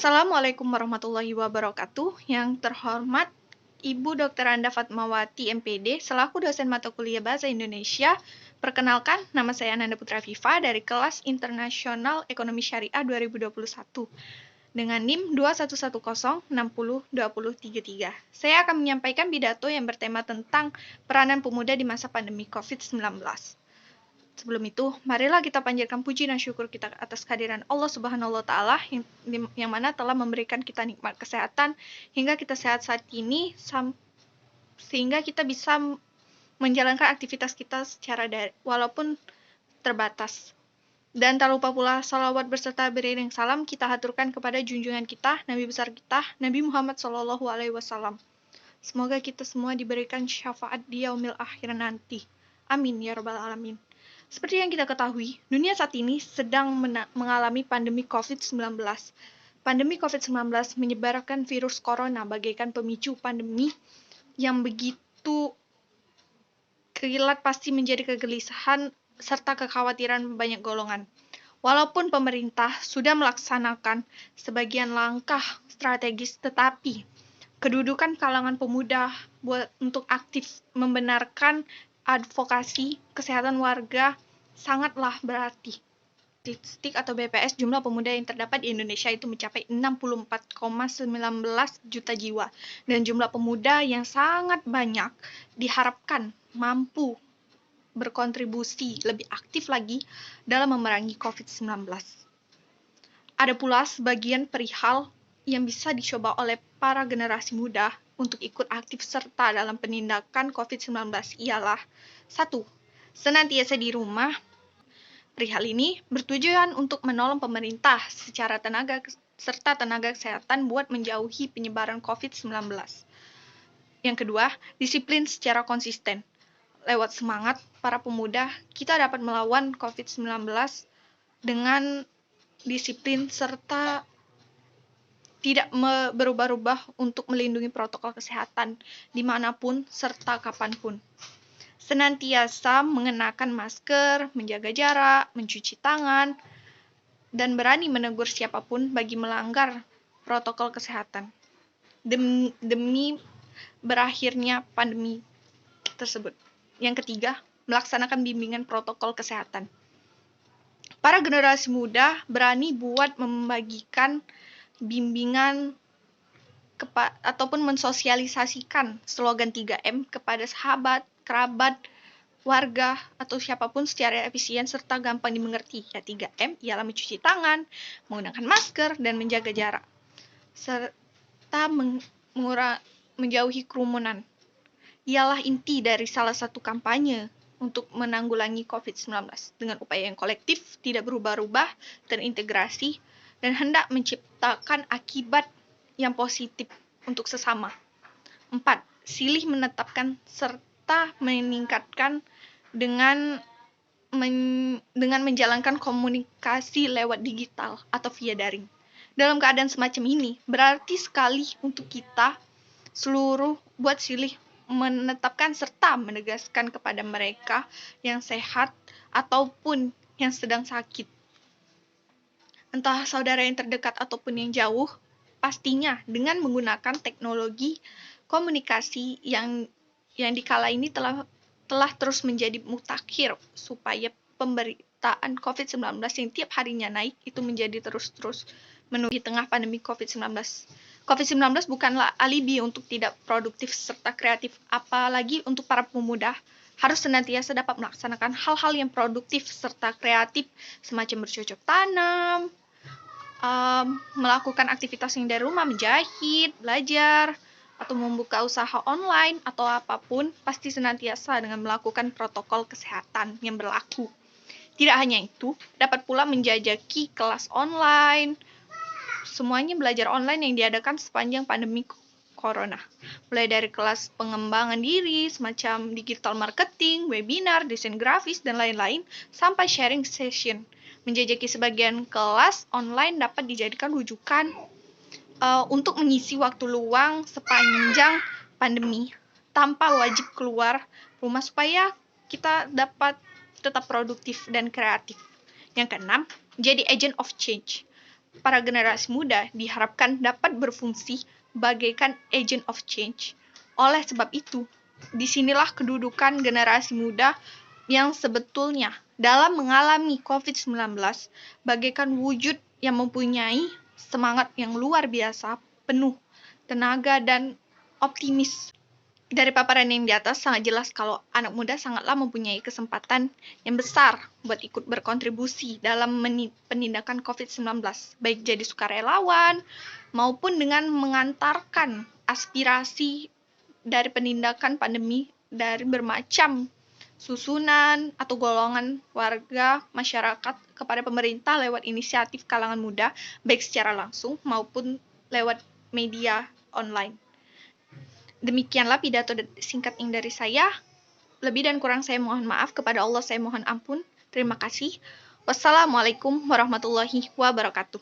Assalamualaikum warahmatullahi wabarakatuh. Yang terhormat Ibu Dr. Anda Fatmawati MPD selaku dosen mata kuliah Bahasa Indonesia. Perkenalkan, nama saya Ananda Putra Viva dari kelas Internasional Ekonomi Syariah 2021 dengan NIM 2110602033. Saya akan menyampaikan pidato yang bertema tentang peranan pemuda di masa pandemi COVID-19. Sebelum itu, marilah kita panjatkan puji dan syukur kita atas kehadiran Allah Subhanahu wa Ta'ala yang mana telah memberikan kita nikmat kesehatan hingga kita sehat saat ini, sehingga kita bisa menjalankan aktivitas kita secara walaupun terbatas. Dan tak lupa pula salawat berserta beriring salam kita haturkan kepada junjungan kita, Nabi besar kita, Nabi Muhammad SAW. Semoga kita semua diberikan syafaat di yaumil akhir nanti. Amin ya rabbal alamin. Seperti yang kita ketahui, dunia saat ini sedang mengalami pandemi COVID-19. Pandemi COVID-19 menyebarkan virus corona bagaikan pemicu pandemi yang begitu kilat pasti menjadi kegelisahan serta kekhawatiran banyak golongan. Walaupun pemerintah sudah melaksanakan sebagian langkah strategis, tetapi kedudukan kalangan pemuda untuk aktif membenarkan advokasi kesehatan warga sangatlah berarti. Statistik atau BPS jumlah pemuda yang terdapat di Indonesia itu mencapai 64,19 juta jiwa, dan jumlah pemuda yang sangat banyak diharapkan mampu berkontribusi lebih aktif lagi dalam memerangi COVID-19. Ada pula sebagian perihal yang bisa dicoba oleh para generasi muda untuk ikut aktif serta dalam penindakan COVID-19 ialah 1. Senantiasa di rumah. Perihal ini bertujuan untuk menolong pemerintah secara tenaga kesehatan buat menjauhi penyebaran COVID-19. Yang kedua, disiplin secara konsisten. Lewat semangat para pemuda, kita dapat melawan COVID-19 dengan disiplin serta tidak berubah-ubah untuk melindungi protokol kesehatan dimanapun serta kapanpun. Senantiasa mengenakan masker, menjaga jarak, mencuci tangan, dan berani menegur siapapun bagi melanggar protokol kesehatan demi berakhirnya pandemi tersebut. Yang ketiga, melaksanakan bimbingan protokol kesehatan. Para generasi muda berani buat membagikan bimbingan ataupun mensosialisasikan slogan 3M kepada sahabat, kerabat, warga, atau siapapun secara efisien serta gampang dimengerti. Ya, 3M ialah mencuci tangan, menggunakan masker, dan menjaga jarak, serta menjauhi kerumunan. Ialah inti dari salah satu kampanye untuk menanggulangi COVID-19 dengan upaya yang kolektif, tidak berubah-ubah, terintegrasi, dan hendak menciptakan akibat yang positif untuk sesama. 4. Silih menetapkan serta meningkatkan dengan menjalankan komunikasi lewat digital atau via daring. Dalam keadaan semacam ini, berarti sekali untuk kita seluruh buat silih menetapkan serta menegaskan kepada mereka yang sehat ataupun yang sedang sakit, entah saudara yang terdekat ataupun yang jauh, pastinya dengan menggunakan teknologi komunikasi yang dikala ini telah terus menjadi mutakhir supaya pemberitaan COVID-19 yang tiap harinya naik itu menjadi terus menuju tengah pandemi COVID-19. COVID-19 bukanlah alibi untuk tidak produktif serta kreatif, apalagi untuk para pemuda harus senantiasa dapat melaksanakan hal-hal yang produktif serta kreatif semacam bercocok tanam, melakukan aktivitas yang dari rumah, menjahit, belajar, atau membuka usaha online atau apapun, pasti senantiasa dengan melakukan protokol kesehatan yang berlaku. Tidak hanya itu, dapat pula menjajaki kelas online, semuanya belajar online yang diadakan sepanjang pandemi corona. Mulai dari kelas pengembangan diri, semacam digital marketing, webinar, desain grafis, dan lain-lain, sampai sharing session. Menjajaki sebagian kelas online dapat dijadikan rujukan untuk mengisi waktu luang sepanjang pandemi tanpa wajib keluar rumah supaya kita dapat tetap produktif dan kreatif. Yang keenam, jadi agent of change. para generasi muda diharapkan dapat berfungsi bagaikan agent of change. Oleh sebab itu, disinilah kedudukan generasi muda yang sebetulnya dalam mengalami COVID-19 bagaikan wujud yang mempunyai semangat yang luar biasa, penuh tenaga dan optimis. Dari paparan yang di atas sangat jelas kalau anak muda sangatlah mempunyai kesempatan yang besar buat ikut berkontribusi dalam penindakan COVID-19, baik jadi sukarelawan maupun dengan mengantarkan aspirasi dari penindakan pandemi dari bermacam susunan atau golongan warga masyarakat kepada pemerintah lewat inisiatif kalangan muda, baik secara langsung maupun lewat media online. Demikianlah pidato singkat yang dari saya. Lebih dan kurang saya mohon maaf, kepada Allah saya mohon ampun. Terima kasih. Wassalamualaikum warahmatullahi wabarakatuh.